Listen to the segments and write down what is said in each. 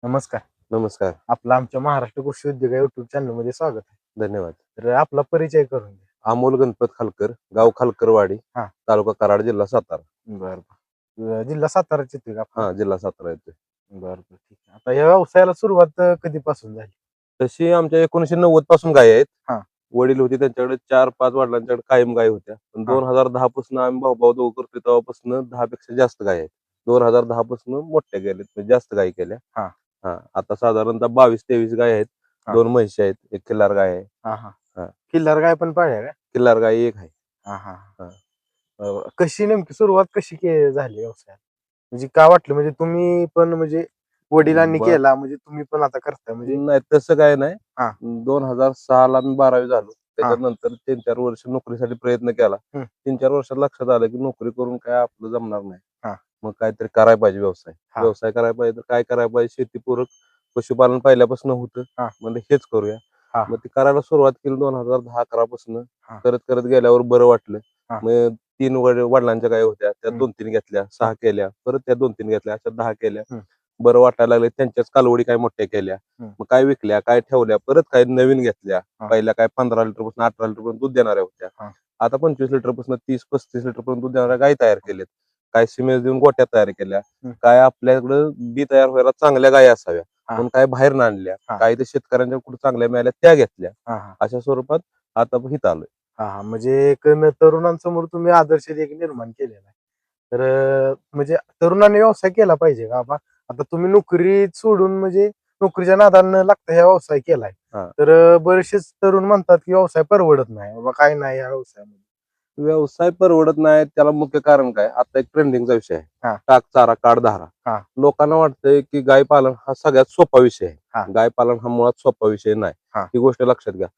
नमस्कार. नमस्कार. आपलं आमच्या महाराष्ट्र कृषी उद्योग या युट्यूब चॅनलमध्ये स्वागत आहे. धन्यवाद. तर आपला परिचय करून द्या. अमोल गणपत खालकर, हां, गाव खालकरवाडी, हां. तालुका कराड, जिल्हा सातारा. बरं, बरं. जिल्हा साताराचे येतोय का आपला? हां, जिल्हा सातारा येतोय. बरं, बरं. ठीक आहे. आता या व्यवसायाला सुरुवात कधीपासून झाली? तशी आमच्या 1990 पासून गायी आहेत. हां, वडील होते त्यांच्याकडे 4-5 वडिलांच्याकडे कायम गायी होत्या. पण हां, 2010 पासून आम्ही भाऊ-भाऊ दोघं करतोय तेव्हापासून 10 पेक्षा जास्त गायी आहेत. 2010 पासून मोठ्या केल्यात, म्हणजे जास्त गायी केल्या. हां, हां, आता साधारणतः 22-23 गायी आहेत. हां, 2 म्हशी आहेत, 1 खिल्लार गाय आहे. हां, हां. हां, किल्लार गाय पण पाळल्या का? खिल्लार गाय 1 आहे. हां, हां. हां. कशी नेमकी सुरुवात झाली व्यवसायाला? म्हणजे का वाटलं म्हणजे तुम्ही पण म्हणजे वडिलांनी केला म्हणजे तुम्ही पण आता करताय म्हणजे नाही तसं काही नाही. हां, 2006 ला मी 12वी झालो. हां. त्याच्यानंतर 3-4 वर्ष नोकरीसाठी प्रयत्न केला. हं. 3-4 वर्षात लक्षात आलं, की नोकरी करून काय आपलं जमणार नाही. हां, मग काहीतरी करायला पाहिजे व्यवसाय. हां, व्यवसाय करायला पाहिजे तर काय करायला पाहिजे? शेतीपूरक पशुपालन पहिल्यापासून होतं. हां, म्हणजे हेच करूया. हां, मग ते करायला सुरुवात केली 2010-11 पासून. हां, करत गेल्यावर बरं वाटलं. हां. मग 3 वडिलांच्या गायी होत्या. त्या हं, 2-3 घेतल्या, हां, 6 केल्या. परत त्या 2-3 घेतल्या. अशा 10 केल्या. हं, बरं वाटायला लागलं. त्यांच्याच कालवडी काय मोठ्या केल्या. हं. मग काय विकल्या, काय ठेवल्या, परत काय नवीन घेतल्या. हां, पहिल्या काय 15 लिटरपासून 18 लिटरपर्यंत दूध देणाऱ्या होत्या. हां, आता 25 लिटरपासून 30-35 लिटरपर्यंत दूध देणाऱ्या गायी तयार हां. केल्यात. काय सिमेंट देऊन गोट्या तयार केल्या. हं. काय आपल्याकडं बी तयार व्हायला चांगल्या गायी असाव्या, हां, म्हणून काय बाहेरनं आणल्या. हां, काही ते शेतकऱ्यांच्या कुठे चांगल्या मिळाल्या त्या घेतल्या. हां, हां. अशा स्वरूपात आता इथं आलोय. हां, हां. म्हणजे एक तरुणांसमोर तुम्ही आदर्श एक निर्माण केलेला आहे. तर म्हणजे तरुणांनी व्यवसाय केला पाहिजे का बाबा? आता तुम्ही नोकरी सोडून म्हणजे नोकरीच्या नादाला न लागता हा व्यवसाय केलाय. हां. तर बरेचसेच तरुण म्हणतात, की व्यवसाय परवडत नाही. बाबा काय नाही या व्यवसायामध्ये. व्यवसाय परवडत नाही त्याला मुख्य कारण काय? आता एक ट्रेंडिंगचा विषय आहे. हां, टाक चारा, काढ धारा. हां, लोकांना वाटतंय, की गाय पालन हा सगळ्यात सोपा विषय आहे. हां, गाय पालन हा मुळात सोपा विषय नाही. हां, ही गोष्ट लक्षात घ्या.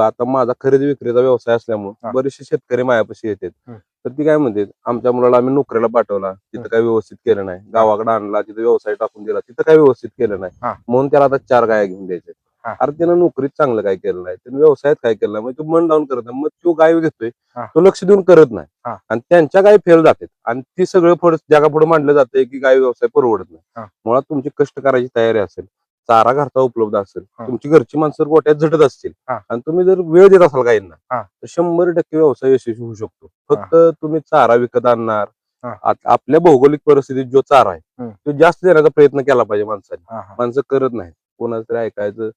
आता माझा खरेदी विक्रीचा व्यवसाय असल्यामुळे हां. बरेचसे शेतकरी मायापाशी येतात. हं, तर ती काय म्हणतात, आमच्या मुलाला आम्ही नोकरीला पाठवला, हं. तिथं काही व्यवस्थित केलं नाही. हां, गावाकडे आणला, तिथं व्यवसाय टाकून दिला, तिथं काही व्यवस्थित केलं नाही. हां, म्हणून त्याला आता 4 गाया घेऊन द्यायच्या. हां, अरे त्यानं नोकरीत चांगलं काय केलं नाही, त्यानं व्यवसायात काय केलं नाही, मग तो मन लावून करत नाही. मग तो गाय घेतोय, हां, तो लक्ष देऊन करत नाही. हां, आणि त्यांच्या गायी फेल जातात आणि ती सगळं पुढे जगापुढे मांडलं जातंय, की गाय व्यवसाय परवडत नाही. हां, मुळात तुमची कष्ट करायची तयारी असेल, चारा घरचा उपलब्ध असेल, हां, तुमची घरची माणसं गोट्यात झटत असतील हां, आणि तुम्ही जर वेळ देत असाल गायींना, हां, तर 100% व्यवसाय यशस्वी होऊ शकतो. हां, फक्त तुम्ही चारा विकत आणणार. हां, आपल्या भौगोलिक परिस्थितीत जो चारा आहे, हं, तो जास्त देण्याचा प्रयत्न केला पाहिजे माणसाने. हां, हां, माणसं करत नाहीत. कोणाचं तरी ऐकायचं,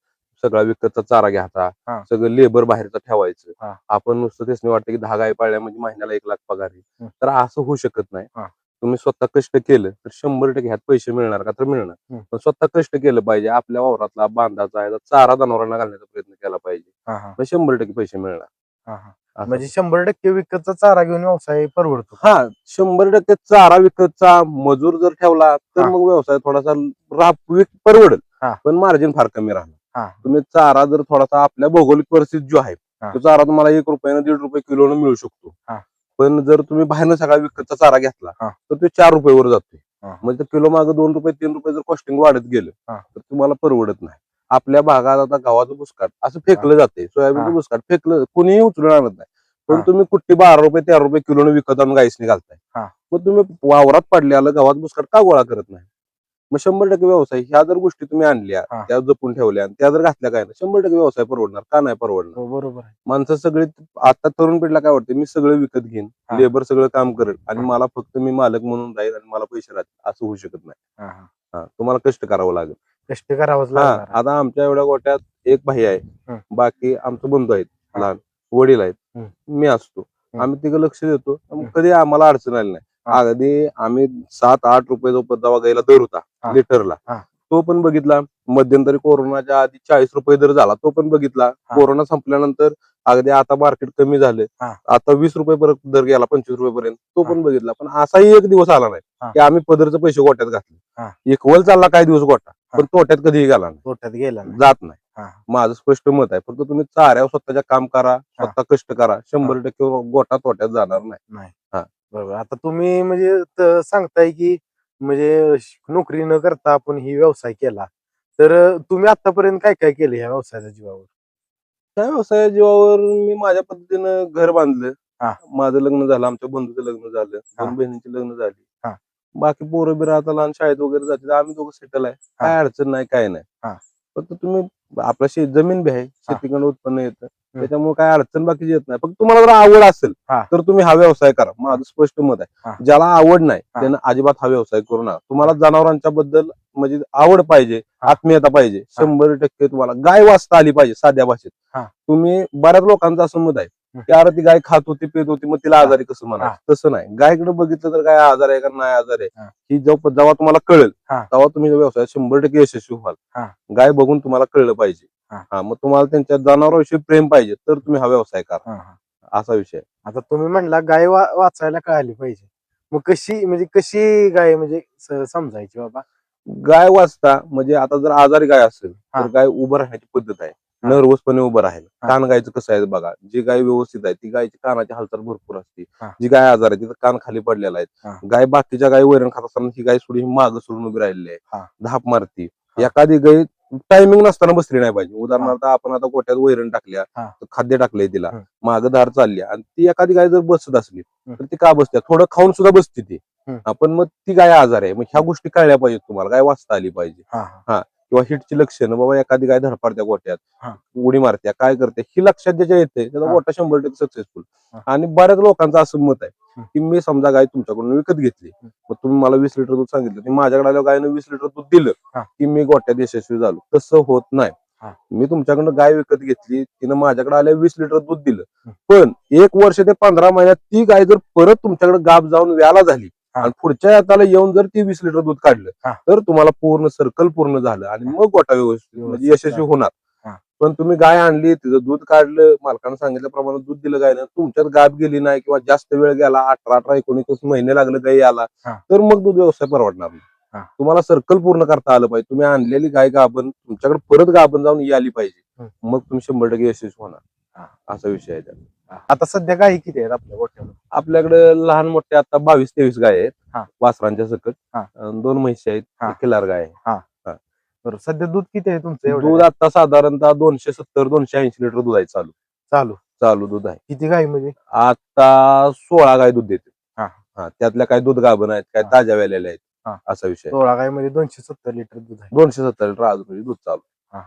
सगळा विकतचा चारा घ्यायचा, हां, सगळं लेबर बाहेरचं ठेवायचं. हां, आपण नुसतं त्यासनी वाटतं, की 10 गायी पाळल्या म्हणजे महिन्याला 1 लाख पगार आहे. हं, तर असं होऊ शकत नाही. हां, तुम्ही स्वतः कष्ट केलं तर 100% ह्यात पैसे मिळणार का? तर मिळणार. हं, पण स्वतः कष्ट केलं पाहिजे. आपल्या वावरातला, बांधाचा, याचा चारा जनावरांना घालण्याचा प्रयत्न केला पाहिजे. हां, हां, मग 100% पैसे मिळणार. हां, हां. असं. म्हणजे 100% विकतचा चारा घेऊन व्यवसाय परवडतो का? हां, 100% चारा विकतचा, मजूर जर ठेवला तर हां, मग व्यवसाय थोडासा परवडेल. हां, पण मार्जिन फार कमी राहणार. हां, तुम्ही चारा जर थोडासा आपल्या भौगोलिक परिस्थिती जो आहे, हां, तो चारा तुम्हाला ₹1 ₹1.5 किलोनं मिळू शकतो. हां, पण जर तुम्ही बाहेरनं सगळा विकतचा चारा घेतला, हां, तर तो ₹4 वर जातोय. हां, म्हणजे किलो मागे ₹2 ₹3 जर कॉस्टिंग वाढत गेलं, हां, तर तुम्हाला परवडत नाही. आपल्या भागात आता गव्हाचं बुसकाट असं हां, फेकलं जाते. सोयाबीनचं हां, बुसकाट फेकलं कोणीही उचलून आणत नाही. पण हां, तुम्ही कुठे ₹12 ₹13 किलोनं विकत आणून गाईसनी घालताय. हां, मग तुम्ही वावरात पडलेलं गव्हात बुसकाट का गोळा करत नाही? मग 100% व्यवसाय ह्या जर गोष्टी तुम्ही आणल्या, हां. त्या जपून ठेवल्या आणि त्या जर घातल्या काय ना 100% व्यवसाय परवडणार. का नाही परवडणार? हो, बरोबर आहे. माणसं सगळी आता तरुण पिढीला काय वाटतं, मी सगळं विकत घेईन, हां, लेबर सगळं काम करेल आणि हां, मला फक्त मी मालक म्हणून राहील आणि मला पैसे राहतील. असं होऊ शकत नाही. हां, हां. हां, तुम्हाला कष्ट करावं लागेल. कष्ट करावंच हां, लागणार आहे. आता आमच्या एवढ्या गोट्यात एक भाई आहे. हं, बाकी आमचे बंधू आहेत हां, लहान, वडील आहेत, हं, मी असतो. हं, आम्ही तिघं लक्ष देतो. मग हं, कधी आम्हाला अडचण आली नाही. हां, अगदी आम्ही ₹7-8 जो जेव्हा गाईला दर होता हां, लिटरला, हां, तो पण बघितला. मध्यंतरी कोरोनाच्या आधी ₹40 दर झाला, तो पण बघितला. हां, कोरोना संपल्यानंतर अगदी आता मार्केट कमी झालं. हां, आता ₹20 परत दर गेला ₹25 पर्यंत, तो हां, पण बघितला. पण असाही एक दिवस आला नाही, हां, की आम्ही पदरचे पैसे गोट्यात घातले. हां, इक्वल चालला काही दिवस गोटा, हां. पण तोट्यात कधीही गेला नाही. तोट्यात गेला नाही. जात नाही. हां, माझं स्पष्ट मत आहे. फक्त तुम्ही चाऱ्यावर स्वतःच्या काम करा, हां, स्वतः कष्ट करा. हां. 100% गोटा तोट्यात जाणार नाही. नाही. हां. बरोबर. आता तुम्ही म्हणजे सांगताय, की म्हणजे नोकरी न करता आपण ही व्यवसाय केला. तर तुम्ही आतापर्यंत काय-काय केलं ह्या व्यवसायाच्या जीवावर? त्या व्यवसायाच्या जीवावर मी माझ्या पद्धतीनं घर बांधलं. हां, माझं लग्न झालं, आमच्या बंधूचं लग्न झालं, हां, 2 बहिणींची लग्न झाली. हां, बाकी पोरं बिरं आता लहान शाळेत वगैरे जाते आम्ही दोघं सेटल आहे, काय अडचण नाही काय नाही. हा. फक्त तुम्ही आपला जमीन बी आहे, शेतीकडे उत्पन्न येतं, त्याच्यामुळे काय अडचण बाकी येत नाही. फक्त तुम्हाला जर आवड असेल हा. तर तुम्ही हा व्यवसाय करा, माझं स्पष्ट मत हा. आहे. ज्याला आवड नाही हा. त्यानं अजिबात हा व्यवसाय करू नका. तुम्हाला जनावरांच्या बद्दल म्हणजे आवड पाहिजे, आत्मीयता पाहिजे, 100% तुम्हाला गाय वाचता आली पाहिजे साध्या भाषेत. तुम्ही बऱ्याच लोकांचं असं मत आहे की अरे ती गाय खात होती पित होती मग तिला आजारी कसं म्हणायचं, तसं नाही. गायकडे बघितलं तर काय आजार आहे का नाही आजार आहे ही जेव्हा तुम्हाला कळेल तेव्हा तुम्ही व्यवसाय 100% यशस्वी व्हाल. गाय बघून तुम्हाला कळलं पाहिजे. मग तुम्हाला त्यांच्या जनावरांविषयी प्रेम पाहिजे तर तुम्ही हा व्यवसाय करा, असा विषय. आता तुम्ही म्हणला गाय वाचायला कळाली पाहिजे, मग कशी गाय म्हणजे समजायची बाबा? गाय वाचता म्हणजे आता जर आजारी गाय असेल तर गाय उभं राहण्याची पद्धत आहे, नर्वसपणे उभं राहील. कान गायचं कसं आहे बघा, जी गाय व्यवस्थित आहे ती गायची कानाची हालचाल भरपूर असते. जी गाय आजार आहे तिचं कान खाली पडलेला आहे. गाय बाकीच्या गाय वैरण खात असताना ही गाय सोडून माग सोडून उभी राहिलेली आहे, धाप मारती. एखादी गाय टायमिंग नसताना बसली नाही पाहिजे. उदाहरणार्थ आपण आता गोट्यात वैरण टाकल्या, खाद्य टाकलंय तिला, माग धार चालली आणि ती एखादी गाय जर बसत असली तर ती का बसते, थोडं खाऊन सुद्धा बसते ती. आपण मग ती गाय आजार आहे, मग ह्या गोष्टी कळल्या पाहिजेत तुम्हाला, गाय वाचता आली पाहिजे. किंवा हिटची लक्षणं, बाबा एखादी गाय धडपडत्या गोट्यात, उडी मारत्या, काय करते ही लक्षात ज्याच्या येते त्याचा गोटा 100% सक्सेसफुल. आणि बऱ्याच लोकांचं असं मत आहे की मी समजा गाय तुमच्याकडून विकत घेतली, मग तुम्ही मला 20 लिटर दूध सांगितलं, की माझ्याकडे आल्यावर गायनं 20 लिटर दूध दिलं की मी गोट्यात यशस्वी झालो. तसं होत नाही. मी तुमच्याकडनं गाय विकत घेतली, तिनं माझ्याकडे आल्या 20 लिटर दूध दिलं, पण 1 वर्ष ते 15 महिन्यात ती गाय जर परत तुमच्याकडे गाब जाऊन व्याला झाली आणि पुढच्या हाताला येऊन जर ती 20 लिटर दूध काढलं तर तुम्हाला पूर्ण सर्कल पूर्ण झालं आणि मग गोटा व्यवस्थित म्हणजे यशस्वी होणार. पण तुम्ही गाय आणली, तिचं दूध काढलं, मालकानं सांगितल्याप्रमाणे दूध दिलं गायनं, तुमच्यात गाब गेली नाही किंवा जास्त वेळ गेला, 18-19 महिने लागले गाय आला, तर मग दूध व्यवसाय परवडणार नाही. तुम्हाला सर्कल पूर्ण करता आलं पाहिजे. तुम्ही आणलेली गाय गाभण तुमच्याकडे परत गाभण जाऊन आली पाहिजे, मग तुम्ही 100% यशस्वी होणार, असा विषय आहे त्यात. आता सध्या गायी किती आहेत आपल्या गोठ्यामध्ये? आपल्याकडे लहान मोठे आता 22-23 गाय आहेत वासरांच्या सकट, 2 म्हशी आहेत, एक खिलार गाय आहे. बरोबर. सध्या दूध किती आहे तुमचं? दूध आता साधारणतः 270-280 लिटर दूध आहे चालू चालू चालू दूध आहे. किती गाय म्हणजे? आता 16 गाय दूध देते. त्यातल्या काय दूध गाभण आहेत, काय ताज्या वेलेल्या आहेत, असा विषय. 16 गाय मध्ये 270 लिटर दूध आहे. 270 लिटर अजून दूध चालू.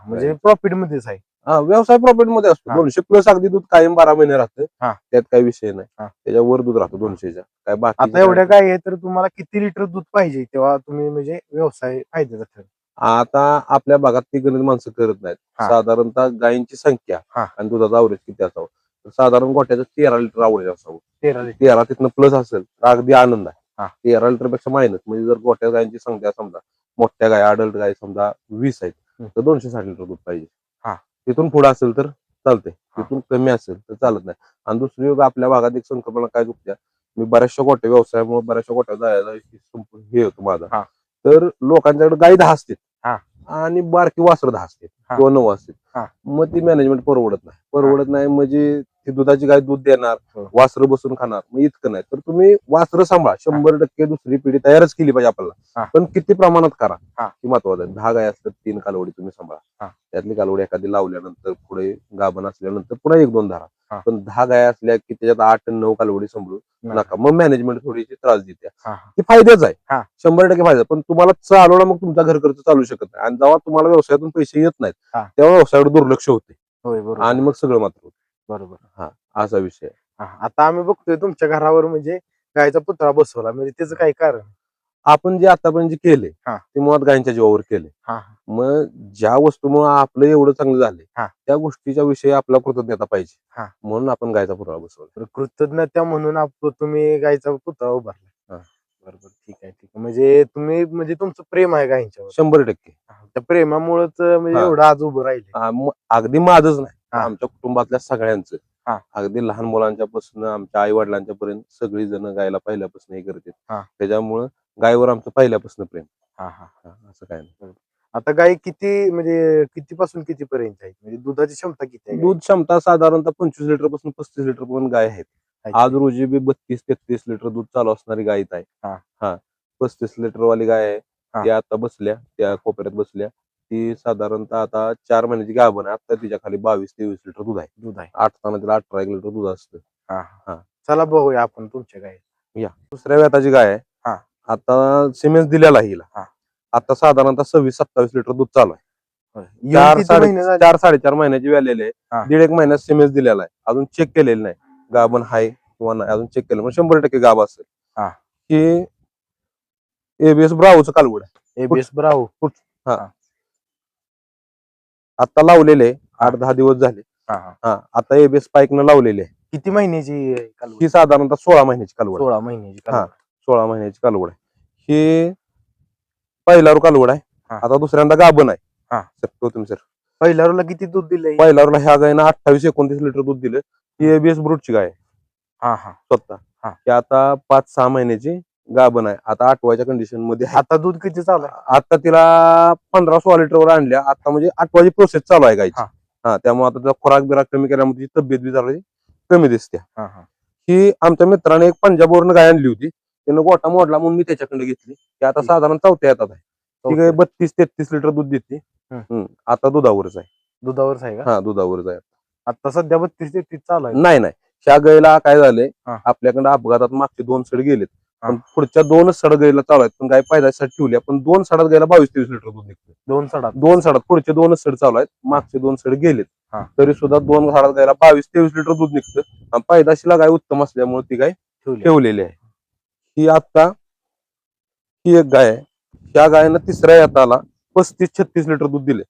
म्हणजे प्रॉफिट मध्येच आहे. व्यवसाय प्रॉफिट मध्ये असतो. 200 प्लस अगदी दूध कायम 12 महिने राहतं, त्यात काही विषय नाही. त्याच्यावर दूध राहतो 200च्या. काय बाकी आता एवढ्या गाय आहे तर तुम्हाला किती लिटर दूध पाहिजे तेव्हा तुम्ही म्हणजे व्यवसाय फायद्याचा ठरेल? आता आपल्या भागात ती गणित माणसं करत नाहीत. साधारणतः गायींची संख्या आणि दुधाचा अवरेज किती असावं, तर साधारण गोट्याचं 13 लिटर अवरेज असावं. 13 तिथनं प्लस असेल तर अगदी आनंद आहे. 13 लिटर पेक्षा मायनस म्हणजे जर गोट्या गायींची संख्या समजा मोठ्या गाय अडल्ट गाय समजा 20 आहेत तर 260 लिटर दूध पाहिजे. तिथून पुढे असेल तर चालते, तिथून कमी असेल तर चालत नाही. आणि दुसरी आपल्या भागात एक संकल्पना काय चुकत्या, मी बऱ्याचशा गोट्या व्यवसायामुळे बऱ्याचशा गोट्या जायला हे होतो माझा, तर लोकांच्याकडे गाई 10 असते आणि बारकी वासर 10 असते किंवा 9 असते, मग ती मॅनेजमेंट परवडत नाही म्हणजे ती दुधाची गाय दूध देणार, वासरं बसून खाणार, मग इतकं नाही. तर तुम्ही वासरं सांभाळा, 100% दुसरी पिढी तयारच केली पाहिजे आपल्याला, पण किती प्रमाणात करा हे महत्वाचं आहे. 10 गाय असतात 3 कालवडी तुम्ही सांभाळा, त्यातली कालवडी एखादी लावल्यानंतर पुढे गाभण असल्यानंतर पुन्हा 1-2 धरा. पण 10 गाय असल्या की त्याच्यात 8-9 कालवडी सांभाळू नका, मग मॅनेजमेंट थोडीशी त्रास देते. ती फायद्याच आहे, 100% फायदा. पण तुम्हाला चालवणं मग तुमचा घर खर्च चालू शकत नाही आणि जेव्हा तुम्हाला व्यवसायातून पैसे येत नाहीत तेव्हा व्यवसायाकडे दुर्लक्ष होते आणि मग सगळं मात्र होतं. बरोबर. असा विषय. आता आम्ही बघतोय तुमच्या घरावर म्हणजे गायचा पुतळा बसवला, म्हणजे त्याचं काही कारण? आपण जे आतापर्यंत जे केले ते मुळात गायींच्या जीवावर केले. मग ज्या वस्तूमुळे आपलं एवढं चांगलं झाले त्या गोष्टीच्या विषयी आपला कृतज्ञता पाहिजे, म्हणून आपण गायचा पुतळा बसवला. कृतज्ञता म्हणून तुम्ही गायचा पुतळा उभारला. बरोबर, ठीक आहे. म्हणजे तुम्ही म्हणजे तुमचं प्रेम आहे गायींच्यावर 100%. त्या प्रेमामुळेच म्हणजे एवढं आज उभं राहिले. अगदी माझंच नाही, आमच्या कुटुंबातल्या सगळ्यांचं, अगदी लहान मुलांच्या पासून आमच्या आई वडिलांच्या पर्यंत सगळी जण गायला पहिल्यापासून हे करते. त्याच्यामुळं गायीवर आमचं पहिल्यापासून प्रेम. असं काय नाही. आता गाय किती कितीपासून किती पर्यंत आहे, म्हणजे दुधाची क्षमता किती आहे? दूध क्षमता साधारणतः 25 लिटर पासून 35 लिटर पर्यंत गाय आहेत. आज रोजी बी 32-33 लिटर दूध चालू असणारी गाय आहे. 35 लिटर वाली गाय आहे, त्या आता बसल्या, त्या कोपऱ्यात बसल्या. ती साधारणतः आता 4 महिन्याची गाभण आहे. आता तिच्या खाली 22-23 लिटर दूध आहे. 8 ताना तिला 18 लिटर दूध असतं. चला बघूया आपण तुमच्या गाय. दुसऱ्या व्याताची गाय आहे, आता सिमेंस दिलेला आहे हिला. हा. आता साधारणतः 26-27 लिटर दूध चालू आहे. येऊन किती महिने झाले? 4-4.5 महिन्याची व्यालेली आहे. हा. 1.5 महिन्यात सिमेंस दिलेला आहे. अजून चेक केलेलं नाही गाभण आहे किंवा नाही, अजून चेक केलं पण 100% गाभ असेल. हा. ही एबीएस ब्रावोचं कालवड आहे. ABS Bravo. आता लावलेले हा. 8-10 दिवस झाले. हा. हा, आता एबीएस स्पाइकनं लावलेले आहे. किती महिन्याची कालवड? ही साधारणतः 16 महिन्याची कालवड आहे. 16 महिन्याची हा, कालवड. 16 महिन्याची कालवड आहे. ही पहिला कालवड आहे. हा. आता दुसऱ्यांदा गाभण आहे. हा. सर पहिल्या रोला किती दूध दिलंय? पहिल्या ह्या गायनं 28-29 लिटर दूध दिलं. ही एबीएस ब्रूटची गाय आहे. हा हा स्वतः हा. ही आता 5-6 महिन्याची गाभण आहे. आता 8व्याच्या कंडिशन मध्ये आहे. आता दूध किती चालू आहे? आता तिला 15-16 लिटरवर आणल्या. आता म्हणजे 8वाची प्रोसेस चालू आहे गायची. हा. हा, त्यामुळे आता त्याचा खुराक बिराक कमी केल्यामुळे तिची तब्येत बी जरा कमी दिसते. हा हा. ही आमच्या मित्राने एक पंजाबवरून गाय आणली होती. त्यानं गोटा मोडला म्हणून मी त्याच्याकडे घेतली. ती आता साधारण 4थ्या येतात आहे. ती गाय 32-33 लिटर दूध देते. आता दुधावरच आहे. दुधावरच आहे का? हा, दुधावरच आहे. आता सध्या 32-33 चालू आहे. नाही ह्या गायला काय झालंय, हा. आपल्याकडे अपघातात मागचे 2 सड गेलेत. हा. पण पुढच्या 2च सड गायला चालू आहेत. पण गाय पैदासाठी ठेवली पण 2 सडात गायला 22-23 लिटर दूध निघतं. 2 सडात पुढचे 2च सड चालू आहेत. मागचे 2 सड गेलेत. हा. तरी सुद्धा 2 सडात गायला 22-23 लिटर दूध निघतं. आणि पैदाशीला गाय उत्तम असल्यामुळे ती गाय ठेवलेली आहे. ही आता ही एक गाय आहे. त्या गायनं तिसऱ्या येताला 35-36 लिटर दूध दिले.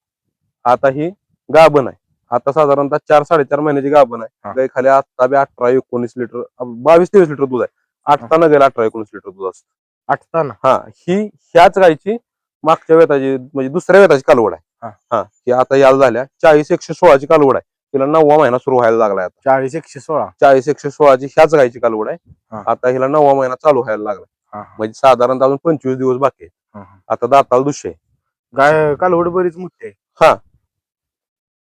आता ही गाभण आहे. आता साधारणतः 4-4.5 महिन्याची गाभण आहे. गाय खाली आता बी 18-19 लिटर 22-23 लिटर दूध आहे. आठताना गेला 18-19 लिटर दूध असतं. आठताना? हा, ही ह्याच गायची मागच्या वेताची म्हणजे दुसऱ्या वेताची कालवड आहे. हा, ही आता याला झाल्या 40-116ची कालवड आहे. तिला 9वा महिना सुरू व्हायला लागलाय. आता 40-116. 40-116ची ह्याच गायची कालवड आहे. आता हिला 9वा महिना चालू व्हायला लागला. म्हणजे साधारणतः अजून 25 दिवस बाकी आहे. आता दाताला दुष्य आहे. गाय कालवड बरीच मोठी आहे. हा,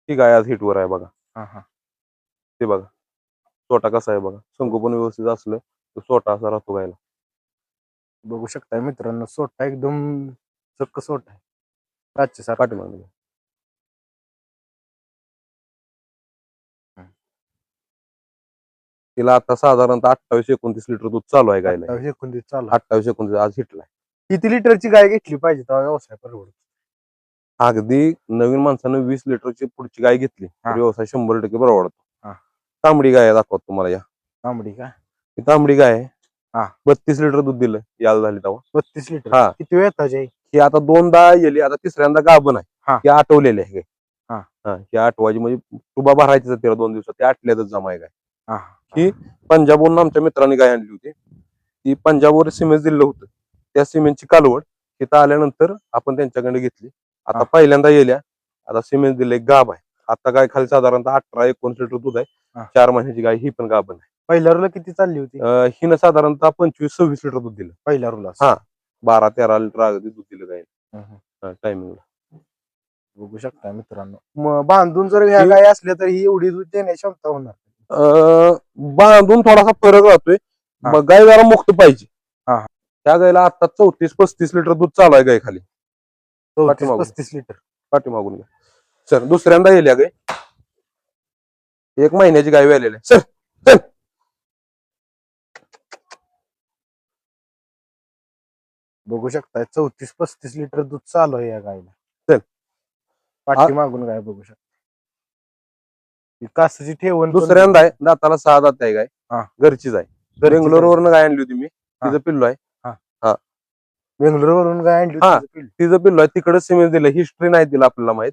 ही गाय आज हिटवर आहे बघा. ते बघा सोटा कसा आहे बघा. संगोपन व्यवस्थित असलं तर सोटा असा राहतो गायला. बघू शकताय मित्रांनो, सोटा एकदम चक्क सोटा आहे. रातच्या सारखा. पाठीमागे तिला आता साधारणतः 28-29 लिटर दूध चालू आहे गायला. 28-29 चालू. 28-29 आज हिटलाय. किती लिटरची गाय घेतली पाहिजे तेव्हा व्यवसाय परवडतो? अगदी नवीन माणसानं 20 लिटरची पुढची गाय घेतली तर व्यवसाय 100% परवडतो. हा. तांबडी गाय दाखवतो तुम्हाला. या तांबडी का? ही तांबडी गाय आहे. हा. 32 लिटर दूध दिलं याला झाली तेव्हा. 32 लिटर? हा. किती वेळ ताजी? ही आता 2दा गेली. आता तिसऱ्यांदा गाभण आहे. ही आटवलेली आहे. हा. ही आठवायची म्हणजे तुबा भरायची तिला 2 दिवसात. ती आटल्यातच जमा आहे गाय. ही पंजाबवरून आमच्या मित्रांनी गाय आणली होती. ती पंजाबवर सिमेंट दिलं होतं. त्या सिमेंटची कालवड तिथं आल्यानंतर आपण त्यांच्याकडे घेतली. आता पहिल्यांदा गेल्या. आता सिमेंट दिले गाभ आहे. आता गाय खाली साधारणतः 18-19 लिटर दूध आहे. 4 महिन्याची गाय ही पण गाभण आहे. पहिल्या रोला किती चालली होती? हिनं साधारणतः 25-26 लिटर दूध दिलं पहिल्या रोला. हा, 12-13 लिटर अगदी दूध दिलं गाय टायमिंगला. बघू शकता मित्रांनो, बांधून जर ह्या गाय असल्या तर ही एवढी दूध देण्याची क्षमता होणार? बांधून थोडासा फरक राहतोय. गाय जरा मुक्त पाहिजे. त्या गायला आता 34-35 लिटर दूध चालू आहे गाय खाली. 34-35 लिटर पाठीमागून घ्या सर. दुसऱ्यांदा येईल गाय. 1 महिन्याची गाय व्यालेली आहे. सर चल. बघू शकताय 34-35 लिटर दूध चालू आहे या गायला. चल. पाठीमागून गाय बघू शकता. कासाची ठेवण दुसऱ्यांदा आहे. दाताला 6 दात आहे गाय. घरचीच आहे. बेंगलोरवरून गाय आणली होती मी. तिचं पिल्लू आहे. बेंगलोरवरून गाय आणली होती? तिचं पिल्लू आहे. तिकडे सिमेंट दिलं. हिस्ट्री नाही दिला आपल्याला माहित.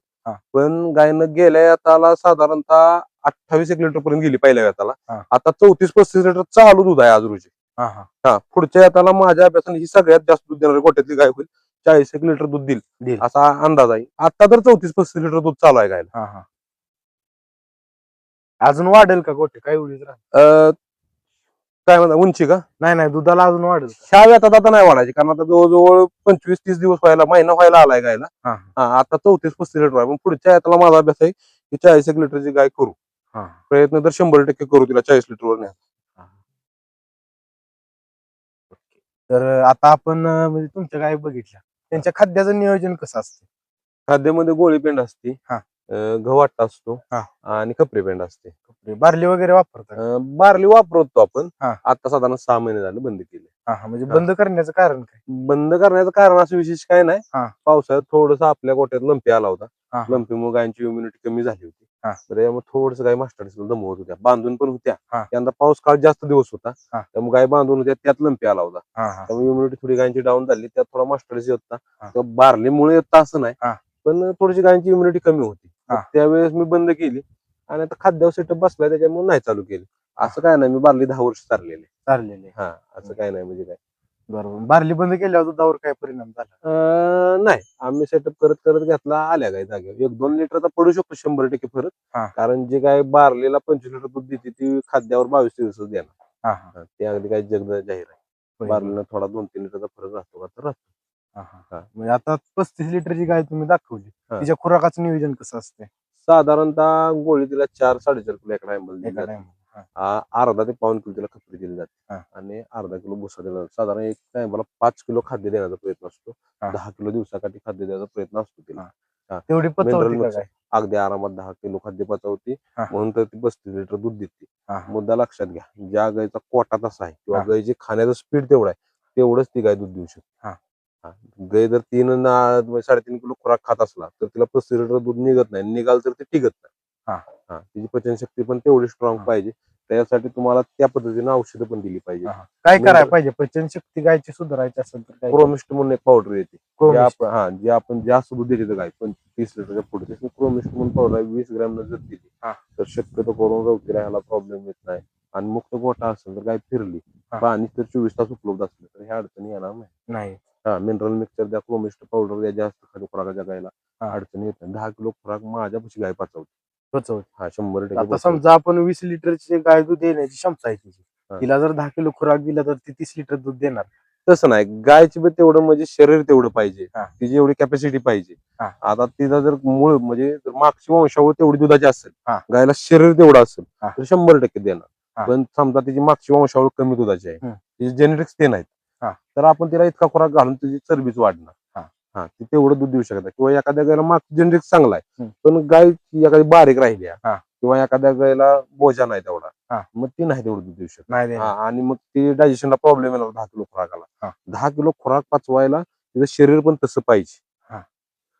पण गायनं गेल्या वेताला साधारणतः 28 लिटर पर्यंत गेली पहिल्या वेताला. आता 34-35 लिटर चालू दूध आहे आज रोजी. पुढच्या वेताला माझ्या अभ्यासाने ही सगळ्यात जास्त दूध देणारी गोट्यातली गाय होईल. 40 लिटर दूध देईल असा अंदाज आहे. आता तर 34-35 लिटर दूध चालू आहे गायला. अजून वाढेल का गोटे? काय उडीत काय म्हणता उंची का? नाही दुधाला अजून वाढेल. ह्या वेतात आता नाही वाढायची कारण आता जवळजवळ 25-30 दिवस महिना व्हायला आलाय गायला. आता 34-35 लिटर आहे. पण पुढच्या वेताला माझा अभ्यास आहे की 40 लिटरची गाय करू. प्रयत्न तर 100% करू तिला 40 लिटरवर न्या. तर आता आपण म्हणजे तुमच्या गाय बघितल्या, त्यांच्या खाद्याचं नियोजन कसं असतं? खाद्यामध्ये गोळी पेंड असते. गव्हाटा असतो हा. आणि कपरी पेंड असते. बार्ली वगैरे वापरतात? बार्ली वापरतो आपण. हा. आता साधारण 6 महिने झाले बंद केले. म्हणजे हा. बंद करण्याचं कारण काय? बंद करण्याचं कारण असं विशेष काय नाही. हा. पावसाळ्यात थोडस आपल्या गोट्यात लंपी आला होता. हा. लंपीमुळे गायची इम्युनिटी कमी झाली होती. हा. तर त्यामुळे थोडस गाय मास्टर्स दमवत होत्या, बांधून पण होत्या. हा. यंदा पाऊस काळ जास्त दिवस होता, हा. त्यामुळे गाय बांधून होत्या, त्यात लंपी आला होता. त्यामुळे इम्युनिटी थोडी गायची डाऊन झाली, त्यात थोडा मास्टर्स येत होता. बार्लीमुळे येत असं नाही, पण थोडीशी गायची इम्युनिटी कमी होती. त्यावेळेस मी बंद केली आणि आता खाद्यावर सेटअप बसलाय त्याच्यामुळे नाही चालू केली. असं काय नाही, मी बार्ली 10 वर्ष चाललेले. हा, असं काय नाही म्हणजे काय. बरोबर. बार्ली बंद केल्यावर दुधावर काय परिणाम झाला? नाही, आम्ही सेटअप करत करत घेतला, आल्या गाय जागेवर. 1-2 लिटरचा पडू शकतो 100% फरक. कारण जे काय बार्लीला 25 लिटर दूध देते ती खाद्यावर 22-23 देणार. ते अगदी काही जग जाहीर आहे. बार्लीला थोडा 2-3 लिटरचा फरक राहतो का तर राहतो. म्हणजे आता 35 लिटरची गाय तुम्ही दाखवली, तिच्या खुराकाचं नियोजन कसं असते? साधारणतः गोळी तिला 4-4.5 किलो एका टायमाला दिली एका जाते. टाइम अर्धा ते पाऊण किलो तिला खपरी दिली जाते आणि अर्धा किलो भुसा दिला जातो. साधारण एक टायमाला 5 किलो खाद्य देण्याचा प्रयत्न असतो. 10 किलो दिवसाकाठी खाद्य द्यायचा प्रयत्न असतो तिला. तेवढी मिनरल पचवती का मिक्स काय? अगदी आरामात 10 किलो खाद्य पचवते, म्हणून तर ती 35 लिटर दूध देते. हा. मुद्दा लक्षात घ्या, ज्या गायचा कोटा तसा आहे किंवा गायचे खाण्याचं स्पीड तेवढा आहे, तेवढंच ती गाय दूध देऊ शकते. गाय जर 3-3.5 किलो खुराक खात असला तर तिला 35 लिटर दूध निघत नाही, निघाल तर ते टिकत नाही. तिची पचनशक्ती पण तेवढी स्ट्रॉंग पाहिजे. त्यासाठी तुम्हाला त्या पद्धतीने औषधं पण दिली पाहिजे. काय करायला पाहिजे पचनशक्ती गायची सुधारायची असेल तर काय? क्रोमिस्ट म्हणून एक पावडर येते, Chromist. जे आपण जास्त दूध देते गाय 30 लिटरच्या पुढे, क्रोमिस्ट म्हणून पावडर 20 ग्रॅम जर दिली तर शक्यतो करून रवतीला ह्याला प्रॉब्लेम येत नाही. आणि मुक्त गोठा असेल तर गाय फिरली, पाणी तर 24 तास उपलब्ध असलं तर ह्या अडचणी येणार नाही. मिनरल मिक्सर द्या, क्रोमिस्ट पावडर द्या, जास्त खाली खुराकाच्या गायला अडचणी येत नाही. 10 किलो खुराक माझ्यापाशी गाय पचवते. 100% आता समजा आपण 20 लिटरची गाय दूध देण्याची क्षमता आहे तिची, तिला जर 10 किलो खुराक दिला तर ती 30 लिटर दूध देणार? तसं नाही, गायची पण तेवढं म्हणजे शरीर तेवढं पाहिजे, तिची एवढी कॅपॅसिटी पाहिजे. आता तिला जर मूळ म्हणजे मागची वंशावळ तेवढी दुधाची असेल, गायला शरीर तेवढं असेल तर 100% देणार. पण समजा तिची मागची वंशावळ कमी दुधाची आहे, तिचे जेनेटिक्स ते नाहीत, तर आपण तिला इतका खुराक घालून तिची चरबीच वाढणार. ती तेवढं दूध देऊ शकत नाही. किंवा एखाद्या गायला मागचं जेनेटिक्स चांगला आहे पण गाय एखादी बारीक राहिली किंवा एखाद्या गायला बोजा नाही तेवढा, मग ती नाही तेवढं दूध देऊ शकत. आणि मग ती डायजेशनला प्रॉब्लेम येणार 10 किलो खुराकाला. 10 किलो खुराक पचवायला तिचं शरीर पण तसं पाहिजे.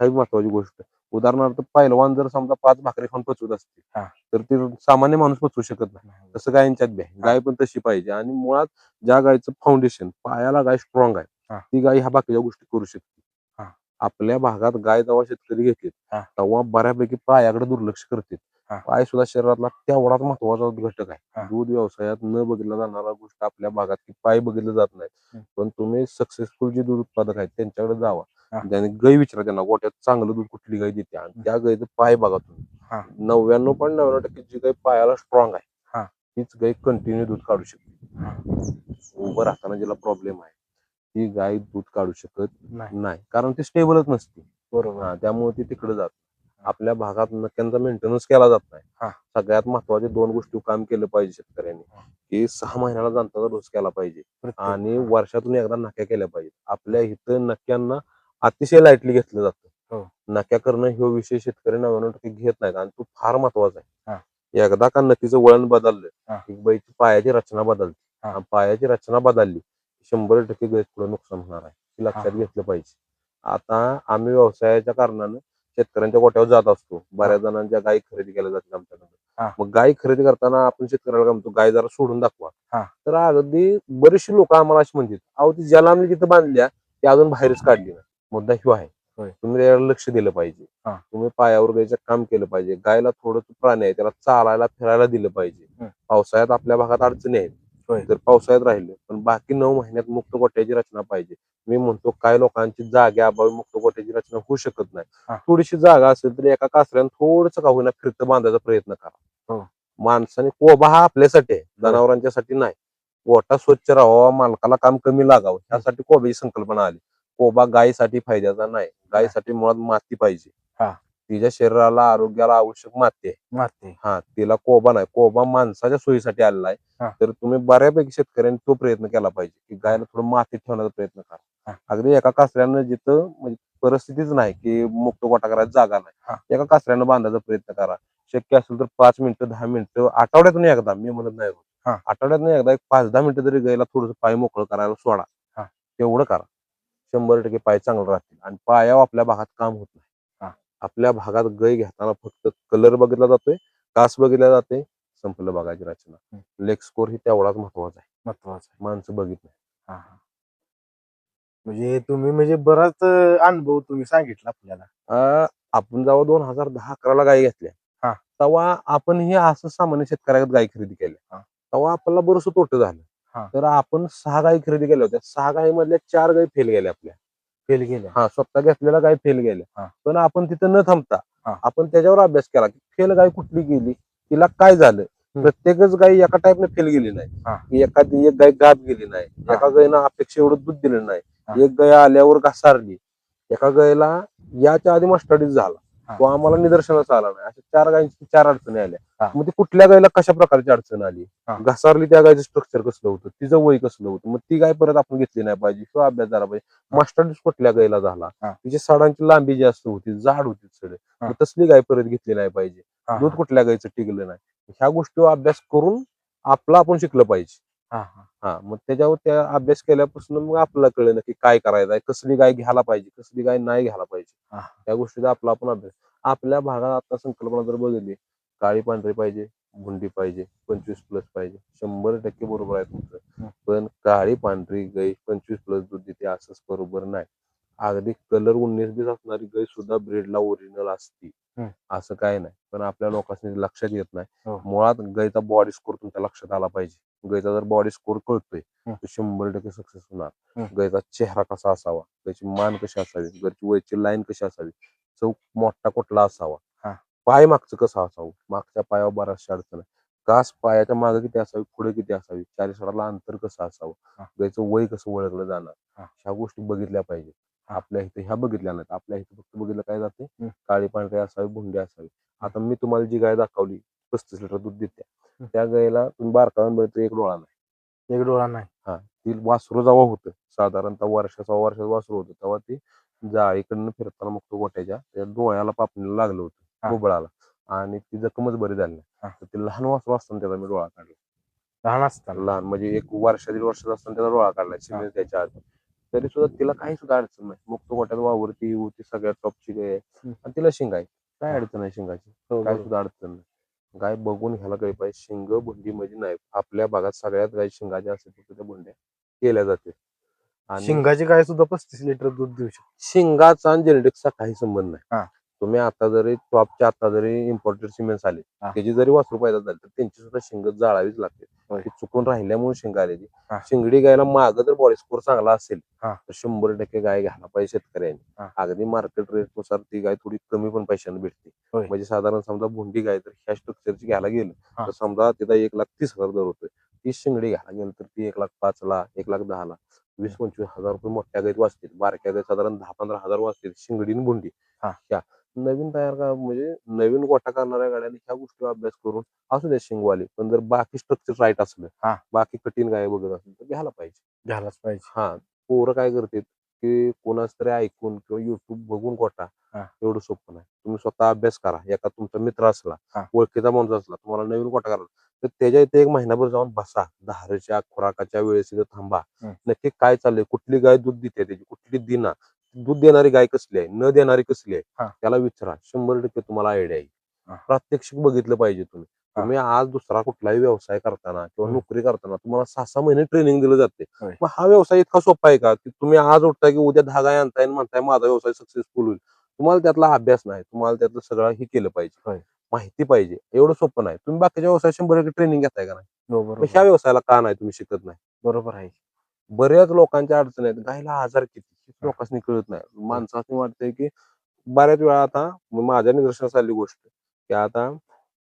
ही महत्वाची गोष्ट. उदाहरणार्थ पहिलवान जर समजा 5 भाकरी खाऊन पचवत असतील तर ते सामान्य माणूस पचवू शकत नाही. तसं गायींच्यात बी आहे. गाय पण तशी पाहिजे. आणि मुळात ज्या गायचं फाउंडेशन पायाला गाय स्ट्रॉंग आहे ती गाय ह्या बाकीच्या गोष्टी करू शकते. आपल्या भागात गाय जेव्हा शेतकरी घेतील तेव्हा बऱ्यापैकी पायाकडे दुर्लक्ष करतील. पाय सुद्धा शरीरातला तेवढाच महत्वाचा घटक आहे. दूध व्यवसायात न बघितला जाणारा गोष्ट आपल्या भागात की पाय बघितलं जात नाही. पण तुम्ही सक्सेसफुल जे दूध उत्पादक आहेत त्यांच्याकडे जावा, त्याने गाय विचारा त्यांना गोट्यात चांगलं दूध कुठली गाय देते आणि त्या गायचं पाय बघा तुम्ही. 99.99% जी गाय पायाला स्ट्रॉंग आहे तीच गाय कंटिन्यू दूध काढू शकते. उभं राहताना जिला प्रॉब्लेम आहे ती गाय दूध काढू शकत नाही, कारण ती स्टेबलच नसते. त्यामुळे ती तिकडे जात. आपल्या भागात नक्यांचा मेंटेनन्स केला जात नाही. सगळ्यात महत्वाचे 2 गोष्टी काम केलं पाहिजे शेतकऱ्यांनी, की 6 महिन्याला दाताचा डोस केला पाहिजे आणि वर्षातून एकदा नक्या केल्या पाहिजे. आपल्या इथं नक्यांना अतिशय लाईटली घेतलं जातं. नक्या करणं हा विषय शेतकरी 99% घेत नाहीत आणि तो फार महत्वाचा आहे. एकदा का नक्कीचं वळण बदललं की गायची पायाची रचना बदलते. पायाची रचना बदलली 100% गाय पुढे नुकसान होणार आहे, हे लक्षात घेतलं पाहिजे. आता आम्ही व्यवसायाच्या कारणानं शेतकऱ्यांच्या गोट्यावर जात असतो. बऱ्याच जणांच्या गायी खरेदी केल्या जातात आमच्याकडे. मग गाय खरेदी करताना आपण शेतकऱ्याला काय म्हणतो, गाय जरा सोडून दाखवा. तर अगदी बरेचसे लोक आम्हाला अशी म्हणतात, अहो ती ज्याला आम्ही तिथं बांधल्या ती अजून बाहेरच काढली नाही. मुद्दा ह्यो आहे. तुम्ही त्याला लक्ष दिलं पाहिजे. तुम्ही पायावर गायचं काम केलं पाहिजे. गायला थोडं प्राणी आहे त्याला चालायला फिरायला दिलं पाहिजे. पावसाळ्यात आपल्या भागात अडचणी आहेत, तर पावसाळ्यात राहिले पण बाकी 9 महिन्यात मुक्त गोट्याची रचना पाहिजे. मी म्हणतो काय लोकांची जागेअभावी मुक्त गोट्याची रचना होऊ शकत नाही. थोडीशी जागा असेल तर एका कासऱ्यानं थोडंसं का होईना फिरतं बांधायचा प्रयत्न करा. माणसाने कोबा हा आपल्यासाठी आहे, जनावरांच्यासाठी नाही. गोठा स्वच्छ राहावा, मालकाला काम कमी लागावं यासाठी कोब्याची संकल्पना आली. कोबा गायीसाठी फायद्याचा नाही, गायीसाठी मुळात माती पाहिजे. तिच्या शरीराला आरोग्याला आवश्यक माती आहे. माती. हा, तिला कोबा नाही. कोबा माणसाच्या सोयीसाठी आलेला हा. आहे. तर तुम्ही बऱ्यापैकी शेतकऱ्यांनी तो प्रयत्न केला पाहिजे की गायला थोडं मातीत ठेवण्याचा प्रयत्न हा. करा. अगदी एका कासऱ्यानं जिथं म्हणजे परिस्थितीच नाही की मुक्त गोठा करायला जागा हा. नाही, एका कासऱ्यानं बांधायचा प्रयत्न करा. शक्य असेल तर 5 मिनिटं 10 मिनिटं आठवड्यातून एकदा, मी म्हणत नाही हा. आठवड्यातून एकदा एक 5-10 मिनिटं जरी गायला थोडंसं पाय मोकळं करायला सोडा. हा. तेवढं करा. 100% पाय चांगलं राहतील. आणि पायावर आपल्या भागात काम होत नाही. हा. आपल्या भागात गाय घेताना फक्त कलर बघितला जातोय, कास बघितला जाते, संपलं बघायची रचना. लेग स्कोर ही तेवढाच महत्वाचा आहे. माणसं बघित नाही. म्हणजे तुम्ही म्हणजे बराच अनुभव तुम्ही सांगितला आपल्याला. आपण जेव्हा 2010-11 गाय घेतल्या, हा. तेव्हा आपण हे असं सामान्य शेतकऱ्यात गाय खरेदी केल्या. तेव्हा आपल्याला बरंच तोटं झालं. तर आपण 6 गायी खरेदी केल्या होत्या. 6 गायी मधल्या 4 गायी फेल गेल्या आपल्या. फेल गेल्या. हा, स्वतः घेतलेल्या गाय फेल गेल्या. पण आपण तिथं न थांबता आपण त्याच्यावर अभ्यास केला की फेल गाय कुठली गेली, तिला काय झालं. प्रत्येकच गाय एका टाईपने फेल गेली नाही. एखादी एक गाय गाब गेली नाही, एका गायीनं अपेक्षा एवढं दूध दिलं नाही, एक गाय आल्यावर घसारली, एका गायला याच्या आधी मस्टडीज झाला, तो आम्हाला निदर्शनास आला नाही. अशा 4 गायींची 4 अडचणी आल्या. मग ती कुठल्या गायला कशा प्रकारची अडचण आली, घसारली त्या गायचं स्ट्रक्चर कसलं होतं, तिचं वय कसलं होतं, मग ती गाय परत आपण घेतली नाही पाहिजे किंवा अभ्यास झाला पाहिजे. मस्टडीज कुठल्या गायला झाला, तिची सडांची लांबी जास्त होती, जाड होती सड, मग तसली गाय परत घेतली नाही पाहिजे. दूध कुठल्या गायचं टिकलं नाही, ह्या गोष्टीवर अभ्यास करून आपला आपण शिकलं पाहिजे. मग त्याच्यावर त्या अभ्यास केल्यापासून मग आपल्याला कळलं की काय करायचं आहे, कसली गाय घ्यायला पाहिजे, कसली गाय नाही घ्यायला पाहिजे. त्या गोष्टीचा आपला आपण अभ्यास. आपल्या भागात आता संकल्पना जर बघितली, काळी पांढरी पाहिजे, भुंडी पाहिजे, 25+ पाहिजे, 100% बरोबर आहे तुमचं. पण काळी पांढरी गाय 25+ दूध देते असंच बरोबर नाही. अगदी कलर 19-20 असणारी गाय सुद्धा ब्रीडला ओरिजिनल असती, असं काय नाही. पण आपल्या लोकांनी लक्षात येत नाही. मुळात गायचा बॉडी स्कोर तुमच्या लक्षात आला पाहिजे. गायचा जर बॉडी स्कोर कळतोय तर 100% सक्सेस होणार. गायचा चेहरा कसा असावा, गायची मान कशी असावी, गायची वरची लाईन कशी असावी, चौक मोठा कुठला असावा, पाय मागचं कसं असावं, मागच्या पायावर बऱ्याचशा अडचण आहे, कास पायाच्या मागे किती असावी, पुढे किती असावी, चारी सडाला अंतर कसं असावं, गायचं वय कसं ओळखलं जाणार, ह्या गोष्टी बघितल्या पाहिजे. आपल्या इथे ह्या बघितल्या नाहीत. आपल्या इथे फक्त बघितलं काय जाते, काळी पांढरी असावी, भुंडी असावी. आता मी तुम्हाला जी गाय दाखवली 35 लिटर दूध देते, त्या गायला तुम्ही बारकावून बघितलं एक डोळा नाही. एक डोळा नाही. ती वासरू जेव्हा होतं, साधारणतः वर्षाचं वासरू होतं, तेव्हा ती जाळीकडनं फिरताना मुक्त गोट्याच्या त्या डोळ्याला पापणीला लागलं होतं, बुबळाला, आणि ती जखमच बरी झाली नाही. तर ते लहान वासरू असताना त्याचा मी डोळा काढला. लहान असताना. लहान म्हणजे 1 वर्ष 1.5 वर्षाचा असताना त्याचा डोळा काढला सिमेंट त्याच्या आत. तरी सुद्धा तिला काही सुद्धा अडचण नाही. मुक्त गोट्यात वावरती होती, सगळ्यात टॉपची गाय, आणि तिला शिंग आहे. काय अडचण आहे शिंगाची, काय सुद्धा अडचण नाही. गाय बघून घ्यायला काही पाहिजे. शिंग भुंडी मध्ये नाही. आपल्या भागात सगळ्यात गाय शिंगाच्या असते त्या भुंड्या केल्या जाते. आणि शिंगाची गाय सुद्धा 35 लिटर दूध देऊ शकते. शिंगाचा आणि जेनेटिक्सचा काही संबंध नाही. तुम्ही आता जरी टॉपच्या आता जरी इम्पोर्टेड सिमेंट्स आले, त्याची जरी वासरू पैदा झाली तर त्यांची सुद्धा शिंग जाळावीच लागते. ती चुकून राहिल्यामुळे शिंग आलेली. शिंगडी गायला मागं जर बॉडी स्कोर चांगला असेल तर 100% गाय घ्यायला पाहिजे शेतकऱ्यांनी. अगदी मार्केट रेट नुसार ती गाय थोडी कमी पण पैशाने भेटते. म्हणजे साधारण समजा भुंडी गाय तर ह्या स्ट्रक्चरची घ्यायला गेलं तर समजा तिथं 1,30,000 दर होतोय. ती शिंगडी घ्यायला गेलं तर ती 1,05,000, 1,10,000, 20-25 हजार रुपये मोठ्या गायत वाचतील. बारक्या गायत साधारण 10-15 हजार वाचतील. शिंगडी आणि भुंडी ह्या नवीन तयार का म्हणजे नवीन गोठा करणाऱ्या गाड्यांनी ह्या गोष्टीवर अभ्यास करून असू दे शिंगवाली, पण जर बाकी स्ट्रक्चर राईट असलं, बाकी कठीण गाय बघत असेल तर घ्यायला पाहिजे. पोरं काय करतात की कोणाच तरी ऐकून किंवा युट्यूब बघून गोठा एवढं सोपं नाही. तुम्ही स्वतः अभ्यास करा. एका तुमचा मित्र असला, ओळखीचा माणूस असला, तुम्हाला नवीन गोठा करायला तर त्याच्या इथे 1 महिनाभर जाऊन बसा. धारेच्या खुराकाच्या वेळेस इथं थांबा. नक्की काय चाललंय, कुठली गाय दूध देते, त्याची कुठली दिना, दूध देणारी गाय कसली आहे, न देणारी कसली आहे, त्याला विचारा. 100% तुम्हाला आयडिया येईल. प्रात्यक्षिक बघितलं पाहिजे तुम्ही. तुम्ही आज दुसरा कुठलाही व्यवसाय करताना किंवा नोकरी करताना तुम्हाला 6-6 महिने ट्रेनिंग दिलं जाते. मग हा व्यवसाय इतका सोपा आहे का की तुम्ही आज उठताय की उद्या 10 गाय आणताय आणि म्हणताय माझा व्यवसाय सक्सेसफुल होईल. तुम्हाला त्यातला अभ्यास नाही, तुम्हाला त्यातलं सगळं हे केलं पाहिजे, माहिती पाहिजे. एवढं सोपं नाही. तुम्ही बाकीच्या व्यवसाय 100% ट्रेनिंग घेताय का नाही, मग ह्या व्यवसायाला का नाही तुम्ही शिकत नाही. बरोबर आहे. बऱ्याच लोकांच्या अडचणी आहेत. गायला आजार किती लोकांनी कळत नाही. माणसाने वाटतंय की बऱ्याच वेळा आता माझ्या निदर्शनास आली गोष्ट की आता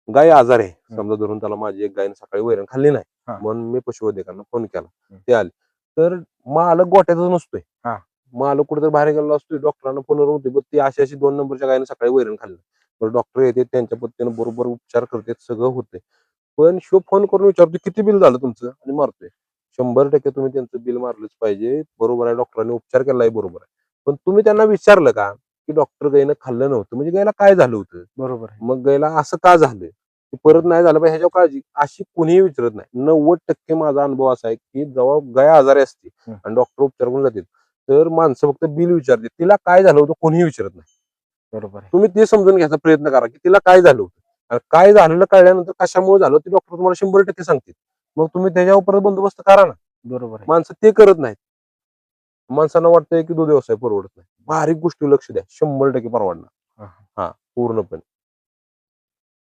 गाय आजार आहे समजा धरून, त्याला माझी एक गायने सकाळी वैरण खाल्ली नाही म्हणून मी पशुवैद्यकांना फोन केला, ते आले. तर मालक गोठ्यातच नसतोय, मालक कुठेतरी बाहेर गेलेला असतोय, डॉक्टरांना फोनवर होते, ती अशी 2 नंबरच्या गायने सकाळी वैरण खाल्ली. डॉक्टर येते त्यांच्या पद्धतीने बरोबर उपचार करते, सगळं होते. पण शिव फोन करून विचारतो किती बिल झालं तुमचं आणि मारतोय. 100% तुम्ही त्यांचं बिल मारलंच पाहिजे. बरोबर आहे, डॉक्टरांनी उपचार केलाय बरोबर आहे. पण तुम्ही त्यांना विचारलं का, की डॉक्टर गायीनं खाल्लं नव्हतं म्हणजे गायीला काय झालं होतं? बरोबर आहे. मग गायीला असं का झालं? ते परत नाही झालं पाहिजे ह्याच्यावर काळजी अशी कुणीही विचारत नाही. 90% माझा अनुभव असा आहे, की जेव्हा गाय आजारी असते आणि डॉक्टर उपचार करून जातात, तर माणसं फक्त बिल विचारतात. तिला काय झालं होतं कोणीही विचारत नाही. बरोबर आहे. तुम्ही ते समजून घ्यायचा प्रयत्न करा, की तिला काय झालं होतं. आणि काय झालेलं कळल्यानंतर कशामुळे झालं ते डॉक्टर तुम्हाला 100% सांगतील. मग तुम्ही त्याच्यावर परत बंदोबस्त करा ना. बरोबर आहे. माणसं ते करत नाहीत. माणसांना वाटतंय की दूध व्यवसाय परवडत नाही. बारीक गोष्टी लक्ष द्या. 100% परवडणार. हा. हा, पूर्णपणे.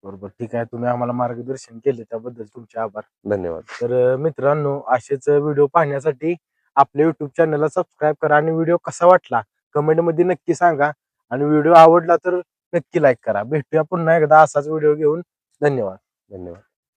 बरोबर. ठीक आहे. तुम्ही आम्हाला मार्गदर्शन केले त्याबद्दल तुमचे आभार. धन्यवाद. तर मित्रांनो, असेच व्हिडिओ पाहण्यासाठी आपल्या युट्यूब चॅनलला सबस्क्राईब करा आणि व्हिडिओ कसा वाटला कमेंटमध्ये नक्की सांगा आणि व्हिडिओ आवडला तर नक्की लाईक करा. भेटूया पुन्हा एकदा असाच व्हिडिओ घेऊन. धन्यवाद. धन्यवाद.